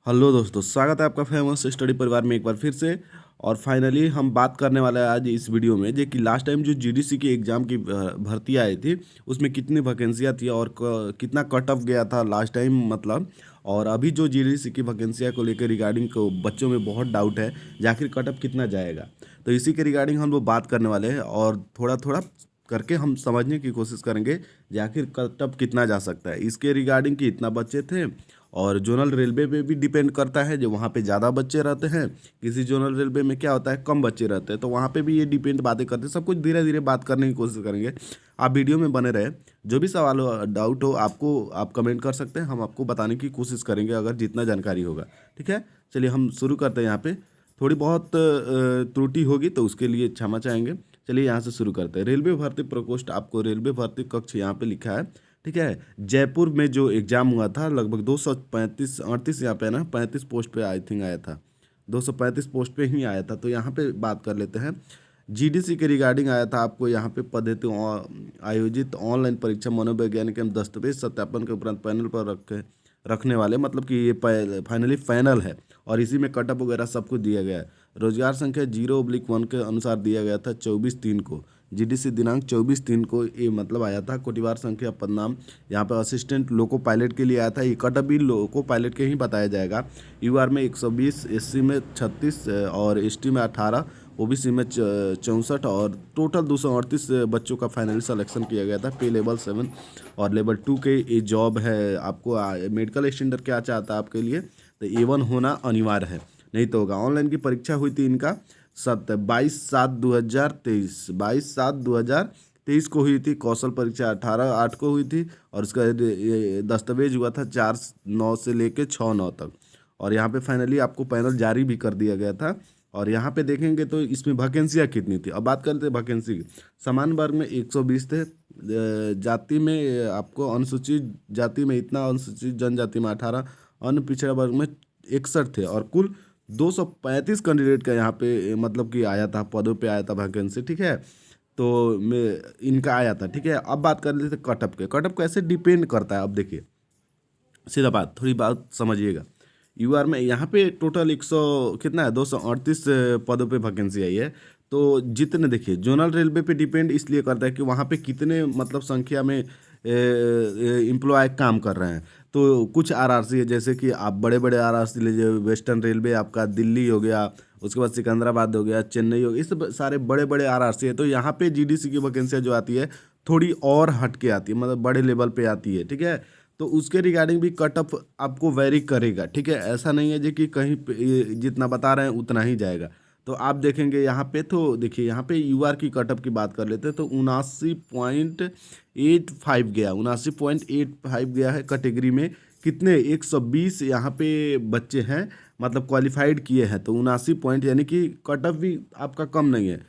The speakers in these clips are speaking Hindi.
हेलो दोस्तों, स्वागत है आपका फेमस स्टडी परिवार में एक बार फिर से। और फाइनली हम बात करने वाले हैं आज इस वीडियो में कि लास्ट टाइम जो जीडीसी की एग्ज़ाम की भर्ती आई थी उसमें कितनी वैकेंसियाँ थी और कितना कट ऑफ गया था लास्ट टाइम मतलब। और अभी जो जीडीसी की वैकेंसियाँ को लेकर रिगार्डिंग को बच्चों में बहुत डाउट है कि आखिर कट ऑफ कितना जाएगा। तो इसी के रिगार्डिंग हम लोग बात करने वाले हैं और थोड़ा थोड़ा करके हम समझने की कोशिश करेंगे कि आखिर कट ऑफ कितना जा सकता है। इसके रिगार्डिंग कि इतना बच्चे थे और जोनल रेलवे पे भी डिपेंड करता है, जो वहाँ पे ज़्यादा बच्चे रहते हैं। किसी जोनल रेलवे में क्या होता है, कम बच्चे रहते हैं, तो वहाँ पे भी ये डिपेंड बातें करते हैं। सब कुछ धीरे धीरे बात करने की कोशिश करेंगे। आप वीडियो में बने रहे। जो भी सवाल हो, डाउट हो आपको, आप कमेंट कर सकते हैं, हम आपको बताने की कोशिश करेंगे अगर जितना जानकारी होगा। ठीक है, चलिए हम शुरू करते हैं। यहाँ पे थोड़ी बहुत त्रुटि होगी तो उसके लिए क्षमा चाहेंगे। चलिए यहाँ से शुरू करते हैं। रेलवे भर्ती प्रकोष्ठ, आपको रेलवे भर्ती कक्ष यहाँ पे लिखा है। ठीक है, जयपुर में जो एग्ज़ाम हुआ था लगभग 235 यहाँ पे ना 35 पोस्ट पे आई थिंक आया था। 235 पोस्ट पे ही आया था। तो यहाँ पे बात कर लेते हैं। जीडीसी के रिगार्डिंग आया था। आपको यहाँ पे पद्धति आयोजित ऑनलाइन परीक्षा मनोवैज्ञानिक एवं दस्तावेज सत्यापन के उपरांत पैनल पर रखने वाले, मतलब कि ये फाइनली फाइनल है और इसी में कटअप वगैरह सब कुछ दिया गया है। रोजगार संख्या 0/1 के अनुसार दिया गया था 24/3 को। जीडीसी दिनांक 24/3 को ये मतलब आया था। कोटिवार संख्या पदनाम यहाँ पे असिस्टेंट लोको पायलट के लिए आया था। ये कटअप भी लोको पायलट के ही बताया जाएगा। यूआर में 120, एससी में 36 और एसटी में 18, ओबीसी में 64 और टोटल 238 बच्चों का फाइनली सिलेक्शन किया गया था। पे लेवल 7 और लेवल 2 के ये जॉब है। आपको मेडिकल स्टैंडर्ड क्या चाहता है आपके लिए, तो A1 होना अनिवार्य है, नहीं तो होगा। ऑनलाइन की परीक्षा हुई थी इनका 22/7/2023, 22/7/2023 को हुई थी। कौशल परीक्षा 18/8 को हुई थी और उसका ये दस्तावेज हुआ था 4/9 से लेके 6/9 तक। और यहाँ पे फाइनली आपको पैनल जारी भी कर दिया गया था। और यहाँ पे देखेंगे तो इसमें वैकेंसियाँ कितनी थी। अब बात करते हैं वैकेंसी की। समान वर्ग में 120 थे। जाति में आपको अनुसूचित जाति में इतना, अनुसूचित जनजाति में 18, अन्य पिछड़ा वर्ग में 61 थे और कुल 235 कैंडिडेट का यहाँ पे मतलब कि आया था, पदों पे आया था वैकेंसी। ठीक है, तो मैं इनका आया था। ठीक है, अब बात कर लेते कटअप के। कटअप कैसे डिपेंड करता है, अब देखिए सीधा बात, थोड़ी बात समझिएगा। यूआर में यहाँ पे टोटल 100 कितना है, 238 पदों पे वैकेंसी आई है। तो जितने देखिए जोनल रेलवे पे डिपेंड इसलिए करता है कि वहाँ पे कितने मतलब संख्या में एम्प्लॉय काम कर रहे हैं। तो कुछ आरआरसी है, जैसे कि आप बड़े बड़े आरआरसी लीजिए। वेस्टर्न रेलवे आपका दिल्ली हो गया, उसके बाद सिकंदराबाद हो गया, चेन्नई हो गया, इस सारे बड़े बड़े आरआरसी है। तो यहाँ पे जीडीसी की वैकेंसियाँ जो आती है थोड़ी और हट के आती है, मतलब बड़े लेवल पे आती है। ठीक है, तो उसके रिगार्डिंग भी कट ऑफ आपको वेरी करेगा। ठीक है, ऐसा नहीं है जी कि कहीं पे जितना बता रहे हैं उतना ही जाएगा। तो आप देखेंगे यहाँ पे, तो देखिए यहाँ पे यूआर की कट ऑफ की बात कर लेते हैं तो 79.85 गया, 79.85 गया है। कैटेगरी में कितने 120 यहाँ पे बच्चे हैं, मतलब क्वालिफाइड किए हैं। तो 79 यानी कि कट ऑफ भी आपका कम नहीं है।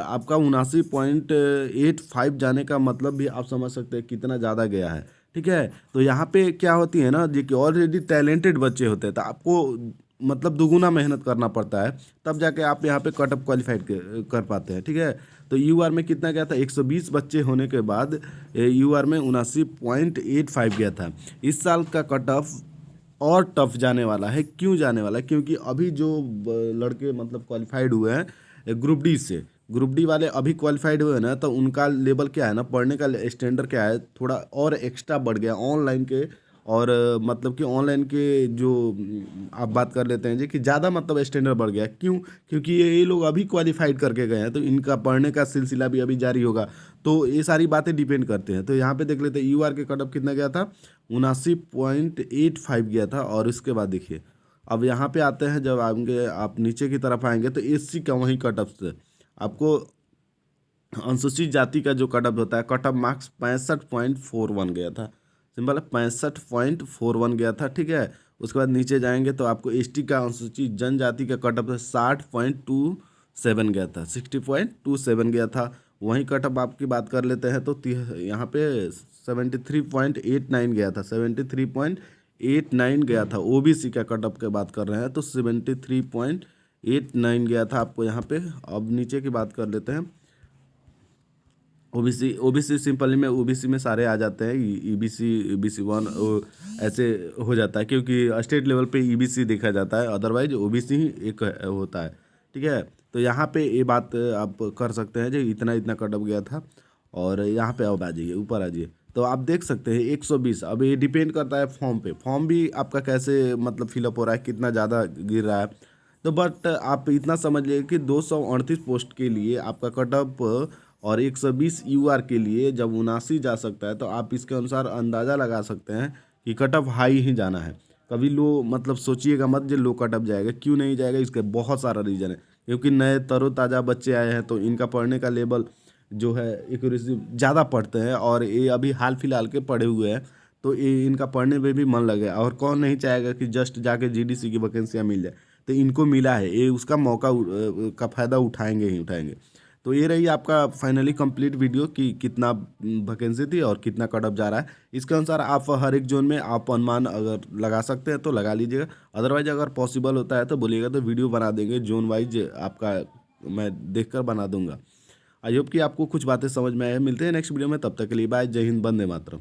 आपका 79.85 जाने का मतलब भी आप समझ सकते हैं कितना ज़्यादा गया है। ठीक है, तो यहाँ पे क्या होती है ना जी कि ऑलरेडी टैलेंटेड बच्चे होते हैं, तो आपको मतलब दुगुना मेहनत करना पड़ता है, तब जाके आप यहाँ पे कट ऑफ क्वालिफाइड कर पाते हैं। ठीक है, तो यूआर में कितना गया था, 120 बच्चे होने के बाद यूआर में 79.85 गया था। इस साल का कट ऑफ और टफ जाने वाला है। क्यों जाने वाला है, क्योंकि अभी जो लड़के मतलब क्वालिफाइड हुए हैं ग्रुप डी से, ग्रुप डी वाले अभी क्वालिफाइड हुए हैं ना, तो उनका लेवल क्या है ना, पढ़ने का स्टैंडर्ड क्या है, थोड़ा और एक्स्ट्रा बढ़ गया ऑनलाइन के। और मतलब कि ऑनलाइन के जो आप बात कर लेते हैं जी कि ज़्यादा मतलब स्टैंडर्ड बढ़ गया। क्यों, क्योंकि ये लोग अभी क्वालिफाइड करके गए हैं, तो इनका पढ़ने का सिलसिला भी अभी जारी होगा। तो ये सारी बातें डिपेंड करते हैं। तो यहाँ पे देख लेते हैं यूआर के कट ऑफ कितना गया था, 79.85 गया था। और इसके बाद देखिए अब यहाँ पे आते हैं, जब आएंगे आप नीचे की तरफ आएंगे तो एससी का वहीं कट ऑफ से आपको अनुसूचित जाति का जो कट ऑफ होता है, कट ऑफ मार्क्स 65.41 गया था। सिंपल है, 65.41 गया था। ठीक है, उसके बाद नीचे जाएंगे तो आपको एसटी का, अनुसूचित जनजाति का कट ऑफ 60.27 गया था, 60.27 गया था। वहीं कट ऑफ आपकी बात कर लेते हैं तो यहाँ पे 73.89 गया था, 73.89 गया था। ओबीसी का कट ऑफ की बात कर रहे हैं तो 73.89 गया था आपको यहाँ पे। अब नीचे की बात कर लेते हैं। ओबीसी ओबीसी सिंपली में ओबीसी में सारे आ जाते हैं। ईबीसी ईबीसी वन ऐसे हो जाता है, क्योंकि स्टेट लेवल पे ईबीसी देखा जाता है, अदरवाइज ओबीसी ही एक होता है। ठीक है, तो यहाँ पे ये बात आप कर सकते हैं जो इतना इतना कट ऑफ गया था। और यहाँ पे अब आ जाइए, ऊपर आ जाइए, तो आप देख सकते हैं 120। अब ये डिपेंड करता है फॉर्म पे, फॉर्म भी आपका कैसे मतलब फिलअप हो रहा है, कितना ज़्यादा गिर रहा है। तो बट आप इतना समझ लीजिए कि 238 पोस्ट के लिए आपका कट ऑफ और 120 यूआर के लिए जब 79 जा सकता है, तो आप इसके अनुसार अंदाज़ा लगा सकते हैं कि कट ऑफ हाई ही जाना है। कभी लो मतलब सोचिएगा मत जो लो कट ऑफ जाएगा, क्यों नहीं जाएगा, इसके बहुत सारा रीज़न है। क्योंकि नए तरोताज़ा बच्चे आए हैं, तो इनका पढ़ने का लेवल जो है एक्यूरेसी ज़्यादा पढ़ते हैं, और ये अभी हाल फिलहाल के पढ़े हुए हैं, तो ये इनका पढ़ने में भी मन लगे। और कौन नहीं चाहेगा कि जस्ट जाके जीडीसी की वैकेंसियाँ मिल जाए। तो इनको मिला है, ये उसका मौका का फ़ायदा उठाएंगे ही उठाएंगे। तो ये रही आपका फाइनली कंप्लीट वीडियो कि कितना वैकेंसी थी और कितना कट ऑफ जा रहा है। इसके अनुसार आप हर एक जोन में आप अनुमान अगर लगा सकते हैं तो लगा लीजिएगा, अदरवाइज अगर पॉसिबल होता है तो बोलिएगा, तो वीडियो बना देंगे जोन वाइज आपका, मैं देखकर बना दूंगा। आई होप कि आपको कुछ बातें समझ में आए। मिलते हैं नेक्स्ट वीडियो में, तब तक के लिए बाय, जय हिंद, वंदे मातरम।